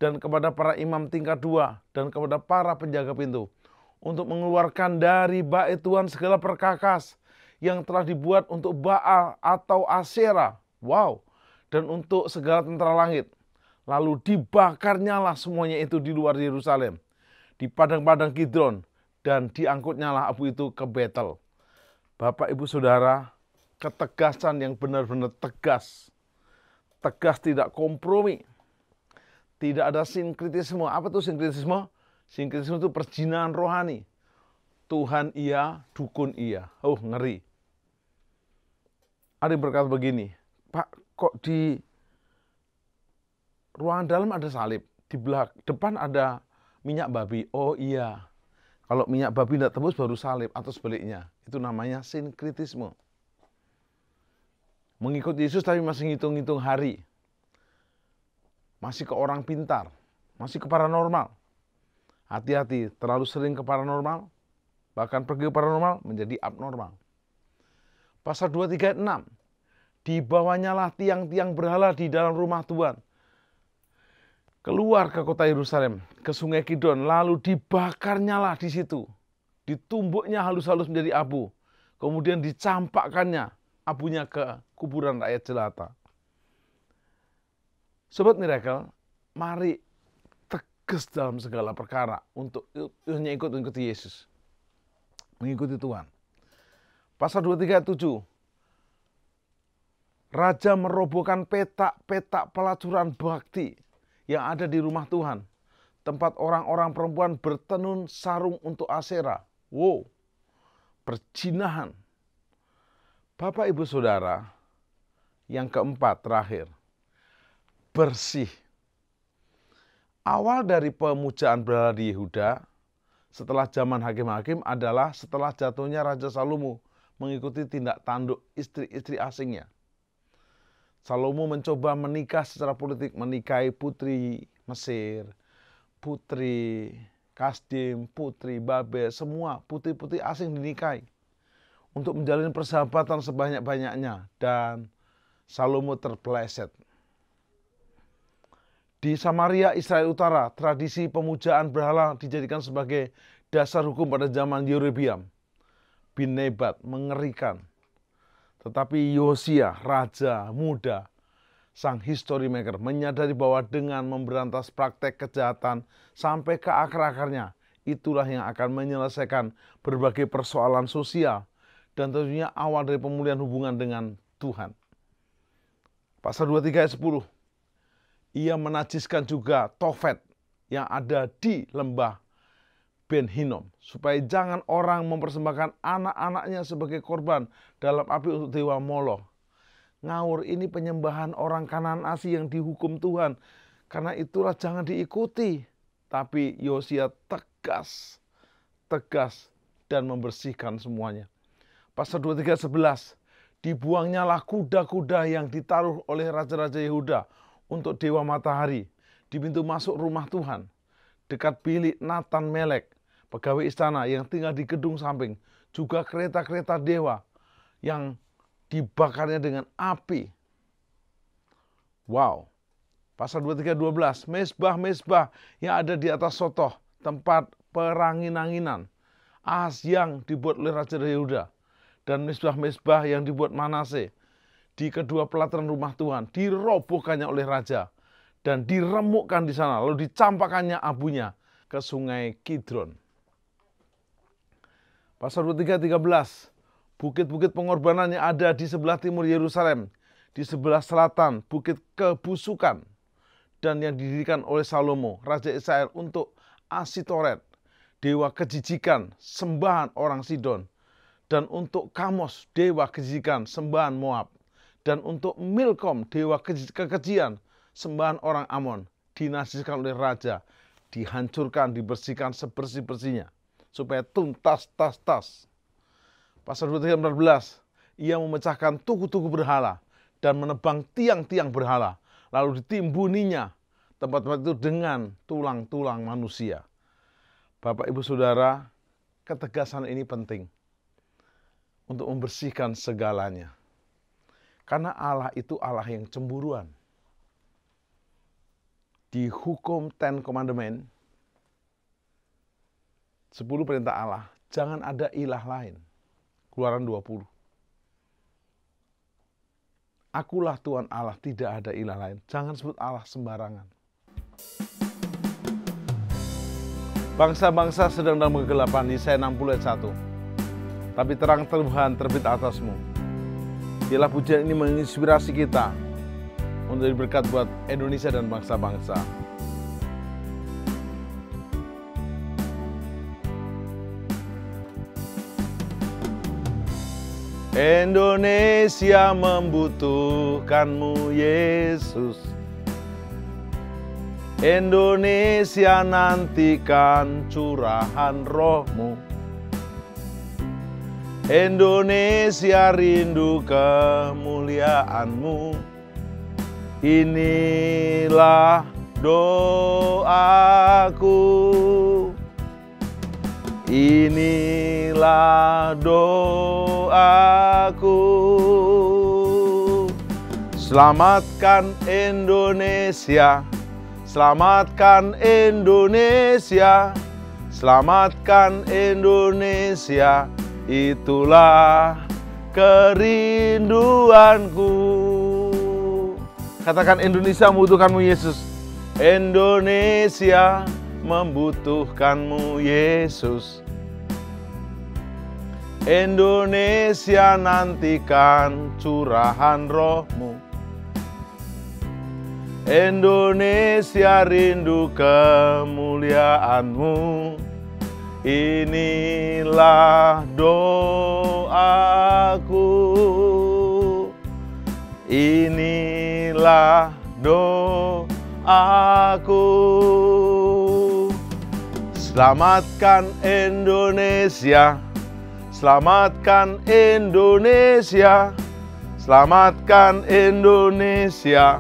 A: dan kepada para imam tingkat 2 dan kepada para penjaga pintu untuk mengeluarkan dari bait Tuhan segala perkakas yang telah dibuat untuk Baal atau Asyera. Wow. Dan untuk segala tentara langit. Lalu dibakarnyalah semuanya itu di luar Yerusalem, di padang-padang Kidron, dan diangkutnyalah abu itu ke Betel. Bapak, Ibu, Saudara, ketegasan yang benar-benar tegas. Tegas, tidak kompromi. Tidak ada sinkritisme. Apa itu sinkritisme? Sinkritisme itu perjinahan rohani. Tuhan iya, dukun iya. Oh, ngeri. Ada yang berkata begini, Pak, kok di ruangan dalam ada salib, di depan ada minyak babi. Oh iya, kalau minyak babi tidak tembus baru salib, atau sebaliknya. Itu namanya sinkritisme. Mengikut Yesus tapi masih ngitung-ngitung hari. Masih ke orang pintar, masih ke paranormal. Hati-hati, terlalu sering ke paranormal, bahkan pergi ke paranormal menjadi abnormal. Pasal 23 ayat 6. Dibawanyalah tiang-tiang berhala di dalam rumah Tuhan keluar ke kota Yerusalem, ke sungai Kidron, lalu dibakarnyalah di situ. Ditumbuknya halus-halus menjadi abu. Kemudian dicampakkannya abunya ke kuburan rakyat jelata. Sobat Miracle, mari tegas dalam segala perkara untuk hanya ikut-ikuti Yesus. Mengikuti Tuhan. Pasal 23 ayat 7. Raja merobohkan petak-petak pelacuran bakti yang ada di rumah Tuhan. Tempat orang-orang perempuan bertenun sarung untuk Asyera. Wow, perjinahan. Bapak, Ibu, Saudara, yang keempat terakhir, bersih. Awal dari pemujaan berhala di Yehuda setelah zaman hakim-hakim adalah setelah jatuhnya Raja Salomo mengikuti tindak tanduk istri-istri asingnya. Salomo mencoba menikah secara politik, menikahi putri Mesir, putri Kasdim, putri Babel, semua putri-putri asing dinikahi untuk menjalin persahabatan sebanyak-banyaknya, dan Salomo terpeleset. Di Samaria, Israel Utara, tradisi pemujaan berhala dijadikan sebagai dasar hukum pada zaman Yerobeam bin Nebat, mengerikan. Tetapi Yosia, raja muda, sang history maker, menyadari bahwa dengan memberantas praktek kejahatan sampai ke akar-akarnya, itulah yang akan menyelesaikan berbagai persoalan sosial dan tentunya awal dari pemulihan hubungan dengan Tuhan. Pasal 23 ayat 10. Ia menajiskan juga Tofet yang ada di lembah Ben Hinnom, supaya jangan orang mempersembahkan anak-anaknya sebagai korban dalam api untuk dewa Moloch. Ngawur, ini penyembahan orang Kanaan asli yang dihukum Tuhan. Karena itulah jangan diikuti. Tapi Yosia tegas dan membersihkan semuanya. Pasal 23:11. Dibuangnyalah kuda-kuda yang ditaruh oleh raja-raja Yehuda untuk dewa matahari di pintu masuk rumah Tuhan, dekat bilik Natan Melek, pegawai istana yang tinggal di gedung samping, juga kereta-kereta dewa yang dibakarnya dengan api. Wow. Pasal 23:12, mesbah-mesbah yang ada di atas sotoh, tempat perangin-anginan, ahas yang dibuat oleh Raja Yehuda, dan mesbah-mesbah yang dibuat Manase di kedua pelataran rumah Tuhan, dirobohkannya oleh raja dan diremukkan di sana, lalu dicampakkannya abunya ke sungai Kidron. Pasal 23:13, bukit-bukit pengorbanan yang ada di sebelah timur Yerusalem, di sebelah selatan bukit kebusukan, dan yang didirikan oleh Salomo, Raja Israel, untuk Asitoret, dewa kejijikan, sembahan orang Sidon, dan untuk Kamos, dewa kejijikan, sembahan Moab, dan untuk Milkom, dewa kekejian, sembahan orang Amon, dinajiskan oleh raja, dihancurkan, dibersihkan sebersih-bersihnya, supaya tuntas tas. Pasal 23:14, ia memecahkan tugu-tugu berhala dan menebang tiang-tiang berhala, lalu ditimbuninya tempat-tempat itu dengan tulang-tulang manusia. Bapak, Ibu, Saudara, ketegasan ini penting untuk membersihkan segalanya. Karena Allah itu Allah yang cemburuan. di hukum Ten Commandment, 10 perintah Allah, jangan ada ilah lain. Keluaran 20. Akulah Tuhan Allah, tidak ada ilah lain. Jangan sebut Allah sembarangan. Bangsa-bangsa sedang dalam kegelapan, Yesaya 60 ayat 1. Tapi terang Tuhan terbit atasmu. Biarlah pujian ini menginspirasi kita untuk jadi berkat buat Indonesia dan bangsa-bangsa. Indonesia membutuhkanmu, Yesus. Indonesia nantikan curahan roh-Mu. Indonesia rindu kemuliaan-Mu. Inilah doaku. Inilah doaku. Selamatkan Indonesia. Selamatkan Indonesia. Selamatkan Indonesia. Itulah kerinduanku. Katakan, Indonesia membutuhkanmu, Yesus. Indonesia membutuhkanmu, Yesus. Indonesia nantikan curahan roh-Mu. Indonesia rindu kemuliaan-Mu. Inilah doaku. Inilah doaku. Selamatkan Indonesia. Selamatkan Indonesia. Selamatkan Indonesia.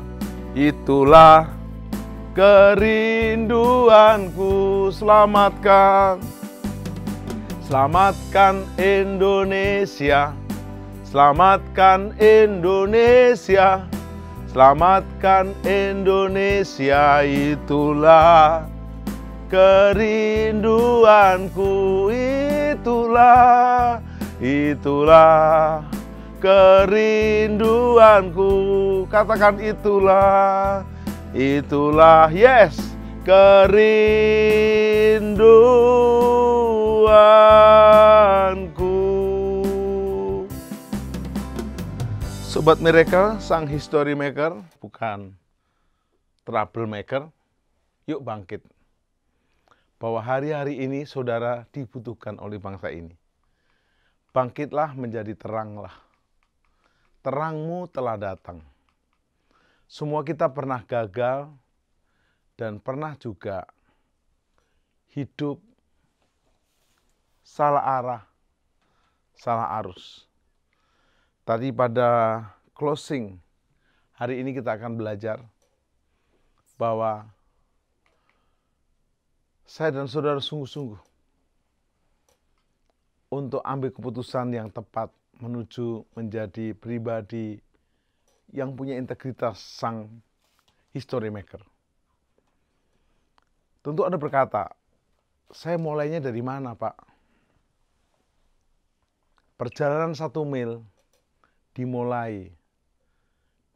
A: Itulah kerinduanku. Selamatkan. Selamatkan Indonesia. Selamatkan Indonesia. Selamatkan Indonesia. Itulah kerinduanku. Itulah kerinduanku. Katakan, itulah, yes, kerinduanku. Sobat Miracle, sang history maker, bukan trouble maker. Yuk bangkit. Bahwa hari-hari ini saudara dibutuhkan oleh bangsa ini. Bangkitlah menjadi teranglah. Terangmu telah datang. Semua kita pernah gagal dan pernah juga hidup salah arah, salah arus. Tadi pada closing, hari ini kita akan belajar bahwa saya dan saudara sungguh-sungguh untuk ambil keputusan yang tepat menuju menjadi pribadi yang punya integritas sang history maker. Tentu Anda berkata, saya mulainya dari mana, Pak? Perjalanan 1 mil dimulai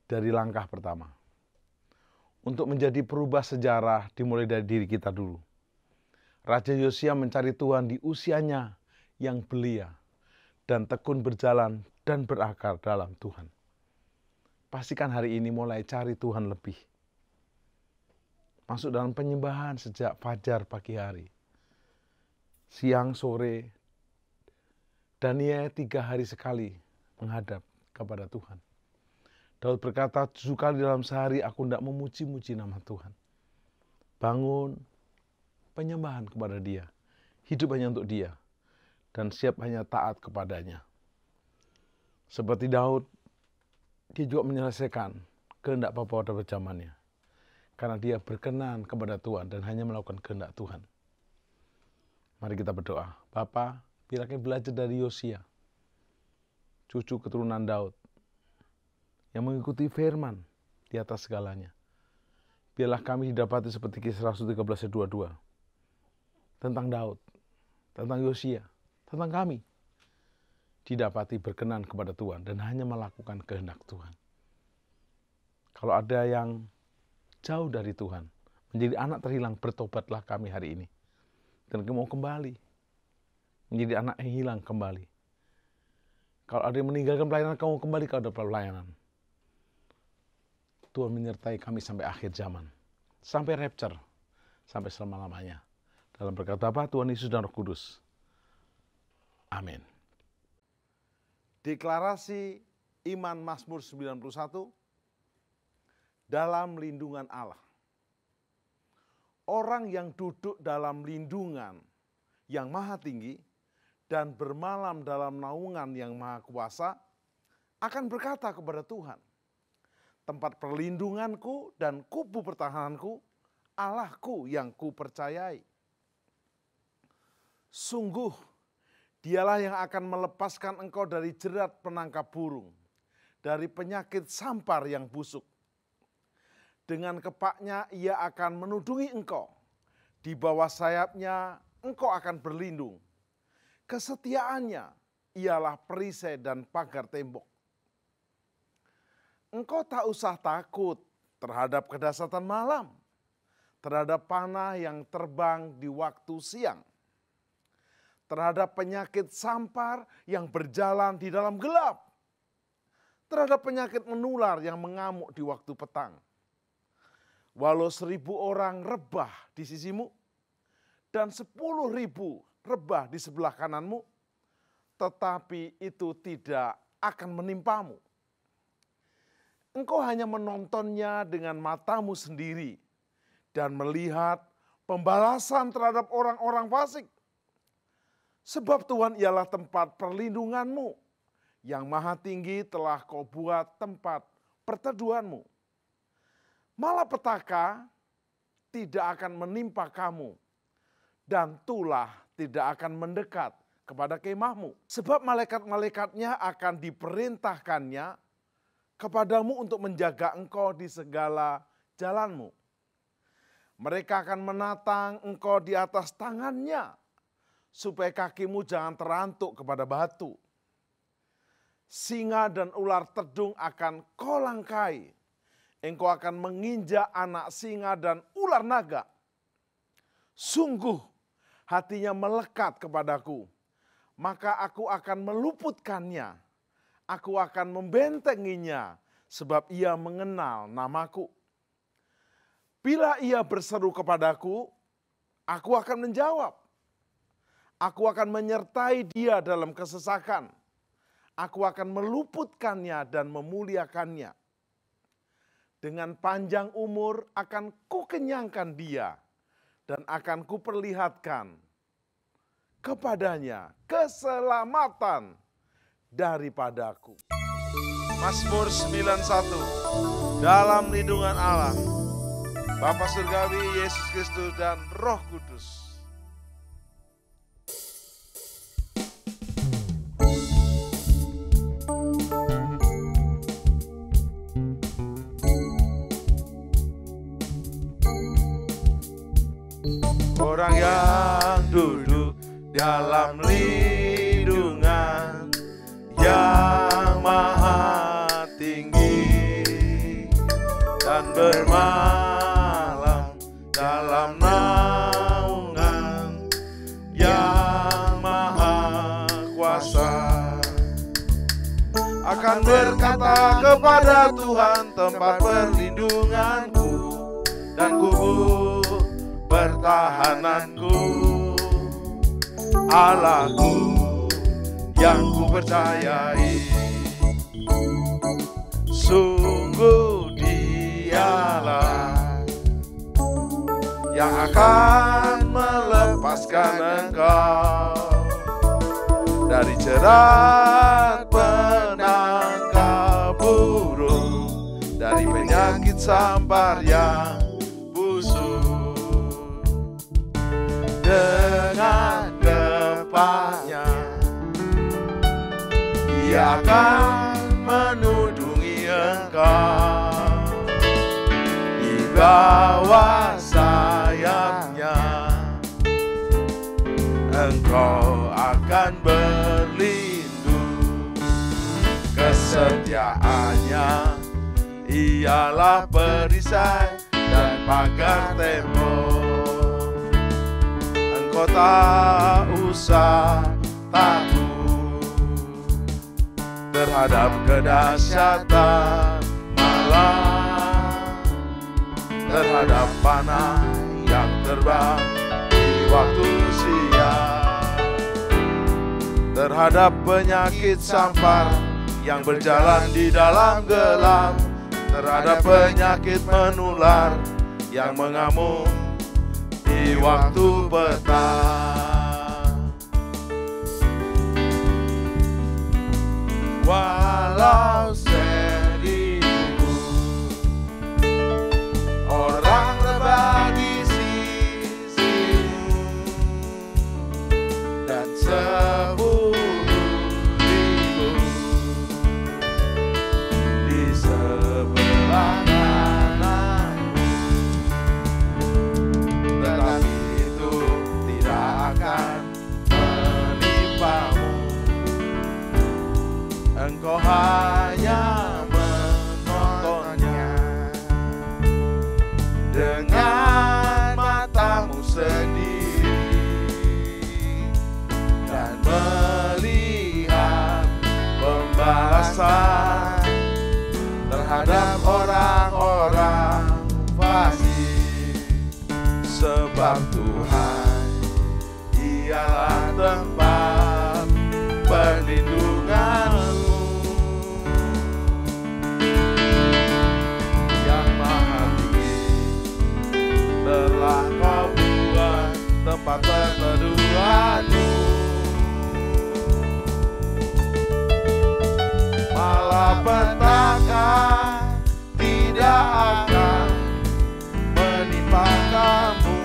A: dari langkah pertama. Untuk menjadi perubah sejarah dimulai dari diri kita dulu. Raja Yosia mencari Tuhan di usianya yang belia dan tekun berjalan dan berakar dalam Tuhan. Pastikan hari ini mulai cari Tuhan lebih. Masuk dalam penyembahan sejak fajar pagi hari. Siang, sore, dan ia 3 hari sekali menghadap kepada Tuhan. Daud berkata, 7 kali dalam sehari aku tidak memuji-muji nama Tuhan. Bangun, penyembahan kepada Dia, hidup hanya untuk Dia, dan siap hanya taat kepadanya. Seperti Daud, dia juga menyelesaikan kehendak Bapa pada zamannya, karena dia berkenan kepada Tuhan dan hanya melakukan kehendak Tuhan. Mari kita berdoa. Bapa, biar kami belajar dari Yosia, cucu keturunan Daud, yang mengikuti firman di atas segalanya. Biarlah kami didapati seperti Kisah Rasul 13 ayat 22. Tentang Daud, tentang Yosia, tentang kami. Didapati berkenan kepada Tuhan dan hanya melakukan kehendak Tuhan. Kalau ada yang jauh dari Tuhan, menjadi anak terhilang, bertobatlah kami hari ini. Dan kami mau kembali, menjadi anak yang hilang kembali. Kalau ada yang meninggalkan pelayanan, kamu kembali ke pelayanan. Tuhan menyertai kami sampai akhir zaman. Sampai rapture. Sampai selama-lamanya. Dalam berkat Bapa, Tuhan Yesus dan Roh Kudus. Amin. Deklarasi iman Mazmur 91. Dalam lindungan Allah. Orang yang duduk dalam lindungan yang maha tinggi dan bermalam dalam naungan yang maha kuasa akan berkata kepada Tuhan, tempat perlindunganku dan kubu pertahananku, Allahku yang kupercayai. Sungguh, dialah yang akan melepaskan engkau dari jerat penangkap burung, dari penyakit sampar yang busuk. Dengan kepaknya ia akan menudungi engkau, di bawah sayapnya engkau akan berlindung. Kesetiaannya ialah perisai dan pagar tembok. Engkau tak usah takut terhadap kedahsyatan malam, terhadap panah yang terbang di waktu siang, terhadap penyakit sampar yang berjalan di dalam gelap, terhadap penyakit menular yang mengamuk di waktu petang. Walau 1.000 orang rebah di sisimu, dan 10.000 rebah di sebelah kananmu, tetapi itu tidak akan menimpamu. Engkau hanya menontonnya dengan matamu sendiri, dan melihat pembalasan terhadap orang-orang fasik. Sebab Tuhan ialah tempat perlindunganmu, yang maha tinggi telah kau buat tempat perteduhanmu. Malapetaka tidak akan menimpa kamu, dan tulah tidak akan mendekat kepada kemahmu. Sebab malaikat-malaikatnya akan diperintahkannya kepadamu untuk menjaga engkau di segala jalanmu. Mereka akan menatang engkau di atas tangannya, supaya kakimu jangan terantuk kepada batu. Singa dan ular tedung akan kau langkai. Engkau akan menginjak anak singa dan ular naga. Sungguh hatinya melekat kepadaku, maka aku akan meluputkannya. Aku akan membentenginya, sebab ia mengenal namaku. Bila ia berseru kepadaku, aku akan menjawab. Aku akan menyertai dia dalam kesesakan. Aku akan meluputkannya dan memuliakannya. Dengan panjang umur akan kukenyangkan dia, dan akan kuperlihatkan kepadanya keselamatan daripadaku. Mazmur 91. Dalam lindungan Allah, Bapa Surgawi, Yesus Kristus, dan Roh Kudus. Orang yang duduk dalam lindungan yang maha tinggi dan bermalam dalam naungan yang maha kuasa, akan berkata kepada Tuhan tempat perlindunganku dan kubu pertahananku, Allahku yang kupercayai. Sungguh dialah yang akan melepaskan engkau dari jerat penangkap burung, dari penyakit sampar yang busuk. Dengan kepaknya ia akan menudungi engkau di bawah Engkau akan berlindung. Kesetiaannya ialah perisai dan pagar tembok. Engkau tak usah takut terhadap kedahsyatan malam, terhadap panah yang terbang di waktu siang, terhadap penyakit sampar yang berjalan di dalam gelap, terhadap penyakit menular yang mengamuk di waktu petang. Walau seribu orang rebah di sisimu dan 10.000 di sebelah kananmu, tetapi itu tidak akan menimpamu. Engkau hanya menontonnya dengan matamu sendiri dan melihat pembalasan terhadap orang-orang fasik. Sebab Tuhan ialah tempat perlindunganmu, yang maha tinggi telah kau buat tempat perteduhanmu. Malapetaka tidak akan menimpa kamu,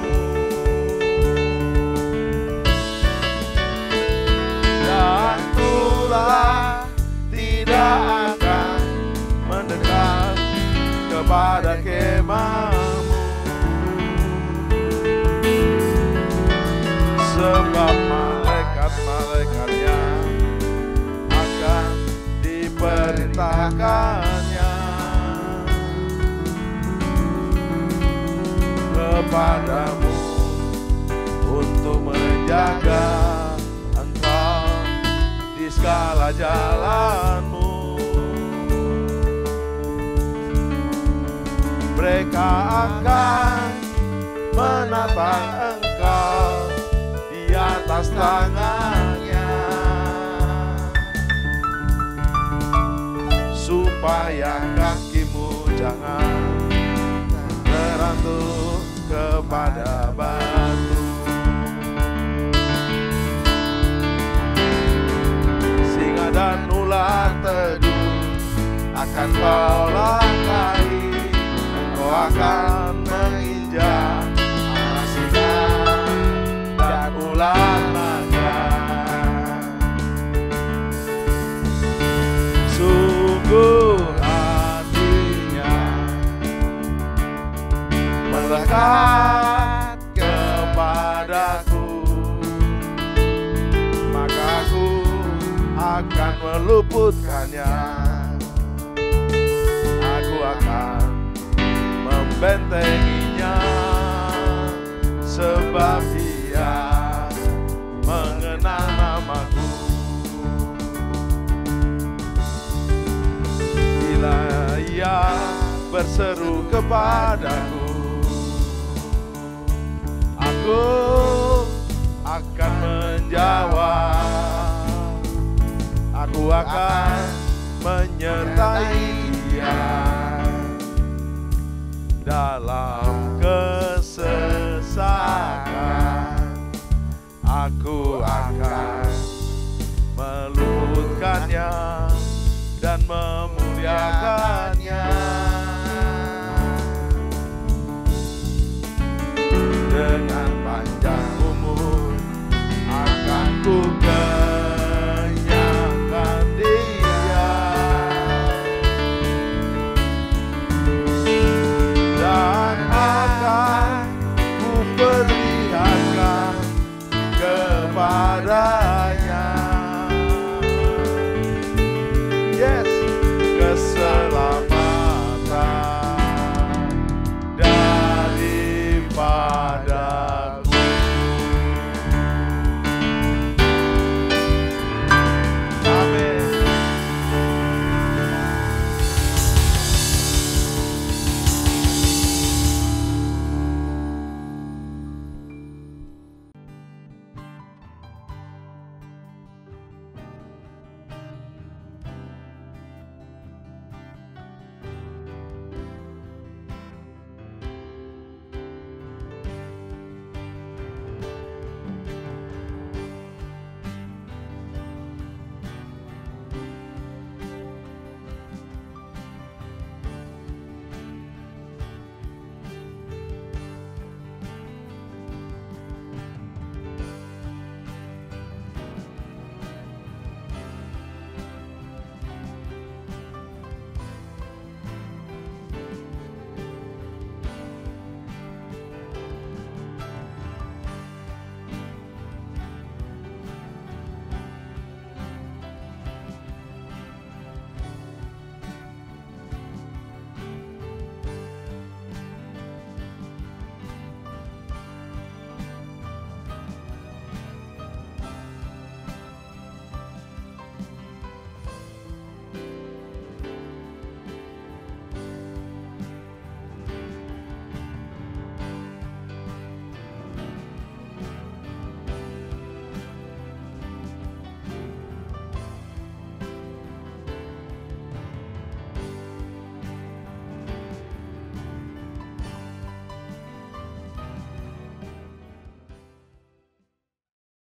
A: dan tulah tidak akan mendekat kepada kemahmu. Sebab malaikat-malaikatnya akan diperintahkannya kepadamu untuk menjaga engkau di segala jalanmu. Mereka akan menatang engkau di atas tangannya, supaya kakimu jangan terantuk kepada batu. Singa dan ular teduh akan kau langkahi, engkau akan menginjak anak singa dan ular naga. Sungguh hatinya melekat kepadaku, maka aku akan meluputkannya. Aku akan membentenginya, sebab dia mengenal namaku. Bila ia berseru kepadaku, aku akan menjawab. Aku akan menyertai dia dalam kesesakan. Aku akan meluputkannya dan memuliakannya. Dengan panjang umur akan ku kenyangkan dia, dan akan ku perlihatkan kepada pada